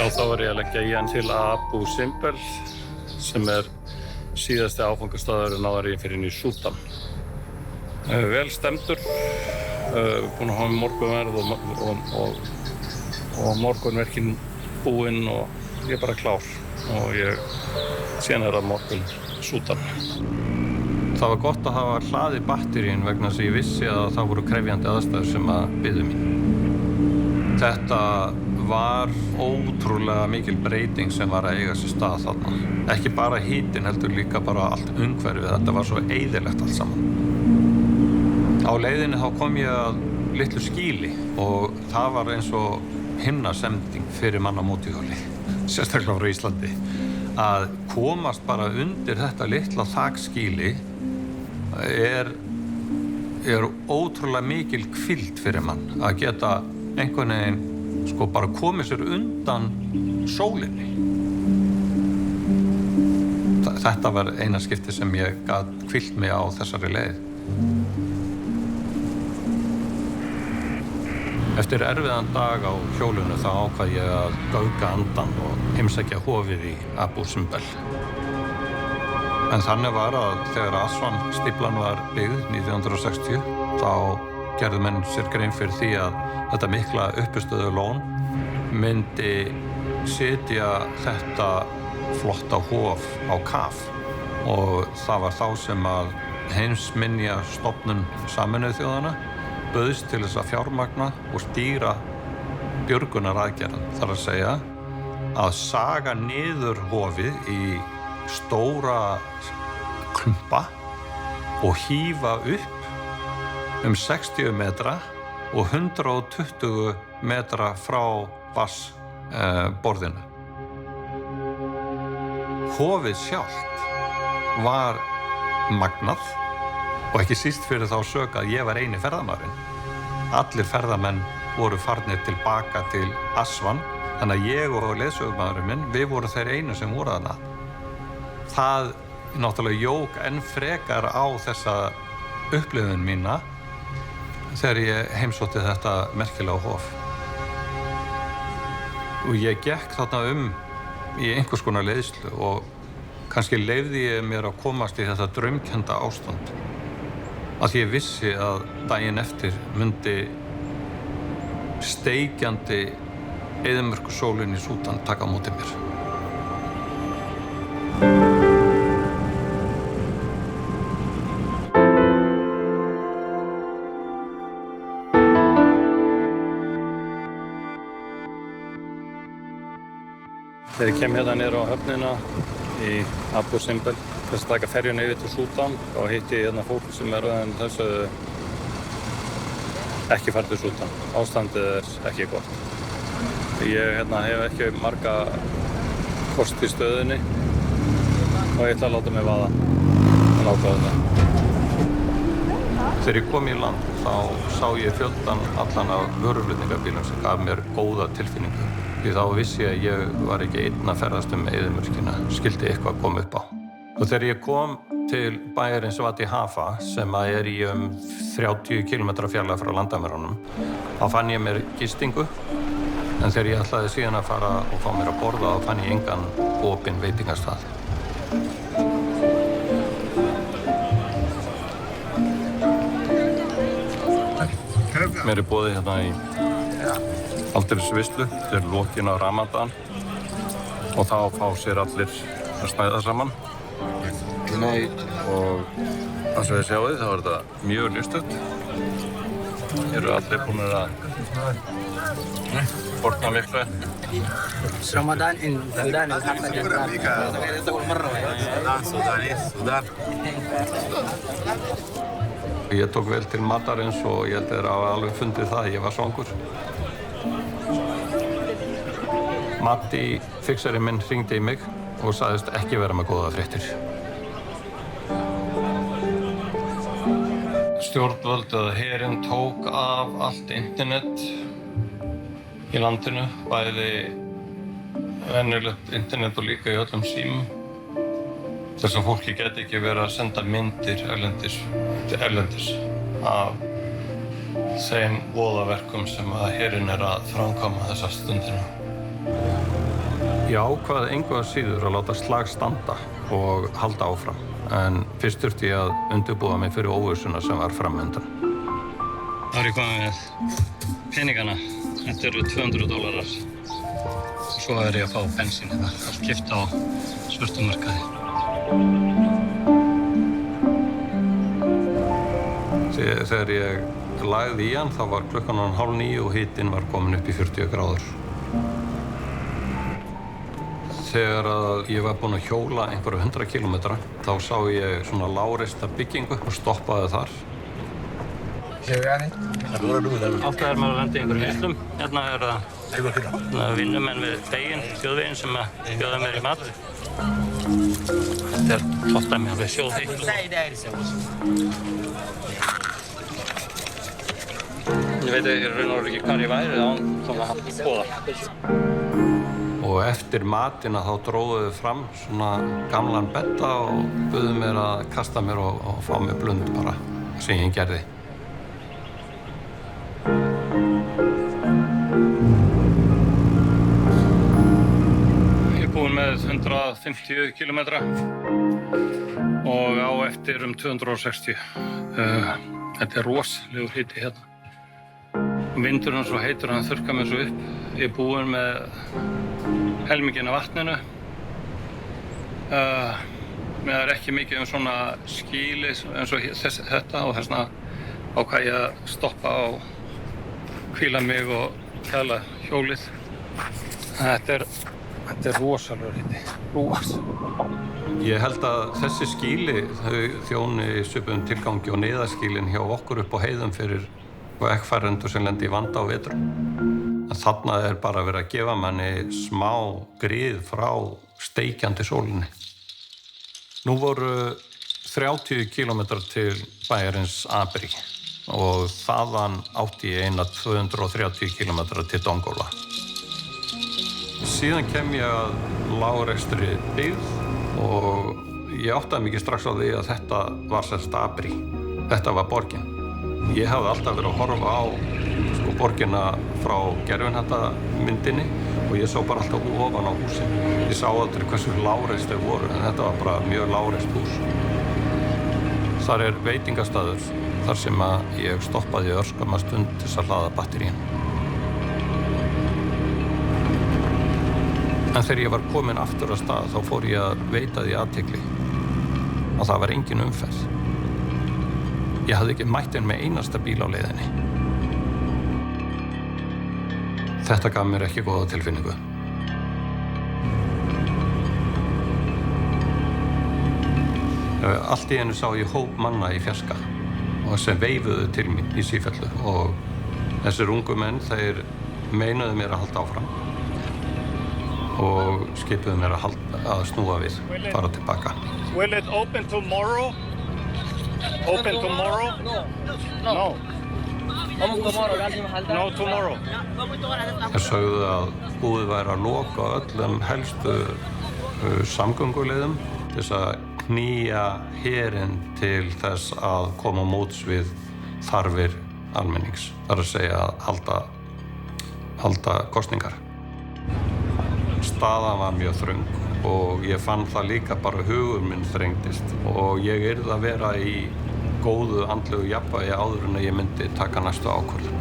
og þá var ég að leggja í hann til Abu Simbel sem síðasti áfangastaðurinn áður ég fyrir inn í SUDAN. Vel stemdur, búinn að hafa morgunverð og morgunverkin búinn og ég bara klár og ég síðan að morgun SUDAN. Það var gott að hafa hlaðið batterín vegna þess að ég vissi að það voru krefjandi aðstæður sem að biðu mín. Þetta var ótrúlega mikil breyting sem var að eiga sér stað þarna. Ekki bara hitinn heldur líka bara allt umhverfið, þetta var svo eyðilegt allt saman. Á leiðinni þá kom ég að litlu skýli og það var eins og himnasending fyrir mann á mótorhjóli, sérstaklega frá Íslandi. Að komast bara undir þetta litla þakskýli er ótrúlega mikil hvíld fyrir mann að geta einhvern veginn bara komið sér undan sólinni. Þetta var eina skipti sem ég gat hvílt mig á þessari leið. Eftir erfiðan dag á hjólinu þá ákvað ég að gauka andan og heimsækja hofið í Abu Simbel. En þannig var að þegar Aswan-stíflan var byggð 1960 þá gerðu menn sér grein fyrir því að þetta mikla uppistöðulón myndi setja þetta flotta hof á kaf og það var þá sem að Heimsminjastofnun Sameinuðu þjóðanna bauðst til þess að fjármagna og stýra björgunaraðgerðum, þar að segja að saga niður hofið í stóra klumpa og hífa upp 60 metra og 120 metra frá vatnsborðinu. Hofið sjálft var magnað og ekki síst fyrir þá sök að ég var eini ferðamaðurinn. Allir ferðamenn voru farnir tilbaka til Aswan, þannig að ég og leiðsögumaðurinn minn, við vorum þeir einu sem voru þarna. Það náttúrulega jók enn frekar á þessa upplifun mína þegar ég heimsótti þetta merkilega hof. Og ég gekk þarna í einhvers konar leiðslu og kannski leyfði ég mér að komast í þetta draumkennda ástand. Að ég vissi að daginn eftir myndi steikjandi eyðimörkusólin í SUDAN taka á móti mér. Þegar ég kem hérna niður á höfnina í Abu Simbel til að taka ferjuna yfir til SUDAN og hitti ég hérna fólk sem þessu ekki farið til SUDAN. Ástandið ekki gott. Ég hef ekki marga kosti í stöðunni og ég ætla að láta mig vaða að ákveða þetta. Þegar ég kom í land þá sá ég fjöldan allan af vöruflutningabílum sem gaf mér góða tilfinningu. Því þá vissi ég að ég var ekki einn að ferðast eyðimörkina, skildi eitthvað að koma upp á. Og þegar ég kom til bæjarins Wadi Hafa, sem í 30 km fjarlægð frá landamærunum, þá fann ég mér gistingu, en þegar ég ætlaði síðan að fara og fá mér að borða, þá fann ég engan opinn veitingastað. Mér boðið hérna í aldeilisveislu til lokin á Ramadan og þá fá sér allir að snæða saman. Og eins og þið sjáið þá þetta mjög ljustugt. Hér eru allir búinir að borna miklu. Ramadan in Sudan is Ég tók vel til matarins og ég held að þeir hafa alveg fundið það að ég var svangur. Matti, fixarinn minn, hringdi í mig og sagðist ekki vera með góða fréttir. Stjórnvöld eða herinn tók af allt internet í landinu, bæði venjulegt internet og líka í öllum símum. Þess að fólki geti ekki verið að senda myndir erlendis af þeim voðaverkum sem að herinn að framkvæma þessa stundina. Ég ákvað engu að síður að láta slag standa og halda áfram. En fyrst þurfti ég að undirbúa mig fyrir óvissuna sem var framundan. Það er komið með peningana. Þetta eru $200. Og svo er ég að fá bensín þetta. Allt keypt á svörtum markaði. Þegar ég lagði í hann þá var klukkan 8:30 og hitinn var komin upp í 40 gráður. Þegar ég var búinn að hjóla einhverja 100 kílómetra þá sá ég svona lágreista byggingu og stoppaði þar. Alltaf maður að lenda í einhverjum hyslum. Hérna það vinnumenn við veginn, þjóðveginn sem bjóða mér í mat. Þetta flott dæmi alveg sjóðheitt. Ég veit í raun og veru ekki hvar ég væri án svona boða. Og eftir matina þá dróðu þau fram svona gamlan bedda og buðu mér að kasta mér og fá mér blund bara, sem ég gerði. Ég er búinn með 150 kílómetra og á eftir 260. Þetta er rosalegur hiti hérna. Vindurinn svo heitur, hann þurrkar mér svo upp. Ég er búinn með helminginn af vatninu. Það er ekki mikið svona skýli eins og þetta og þessna ákvað ég að stoppa og hvíla mig og kæla hjólið. Þetta er rosalegur hiti. Ég held að þessi skýli þau þjóni svipum tilgangi og neyðarskýlin hjá okkur upp á heiðum fyrir vegfarendur sem lendi í vanda á vetrum. En þarna er bara verið að gefa manni smá grið frá steikjandi sólinni. Nú voru 30 kílómetrar til bæjarins Abri og þaðan átti ég eina 230 kílómetra til Dongola. Síðan kem ég að lágrekstri byggð og ég áttaði mig ekki strax á því að þetta var sérst Abri. Þetta var borgin. Ég hafði alltaf verið að horfa á borgina frá gervihnattamyndinni og ég sá bara alltaf ofan á húsin. Ég sá aldrei hversu lágreist þau voru, en þetta var bara mjög lágreist hús. Þar er veitingastaður þar sem ég stoppaði örskamma stund til þess að hlaða batteríin. En þegar ég var kominn aftur af stað þá fór ég að veita því athygli að það var engin umferð. Ég hafði ekki mætt inn með einasta bíl á leiðinni. Þetta gaf mér ekki góða tilfinningu. Allt í einu sá ég hóp manna í fjarska og sem veifuðu til mín í sífellu og þessir ungu menn, þeir meinuðu mér að halda áfram og skipuðu mér að snúa við, fara tilbaka. Will it open tomorrow? Open tomorrow? No. No tomorrow. Þeir sögðu að búið væri að loka öllum helstu samgönguleiðum til þess að knýja herinn til þess að koma á móts við þarfir almennings. Það er að segja að halda kosningar. Staðan var mjög þröng og ég fann það líka bara hugur minn þrengdist og ég yrði að vera í góðu andlegu jafnvægi áður en ég myndi taka næstu ákvörðun.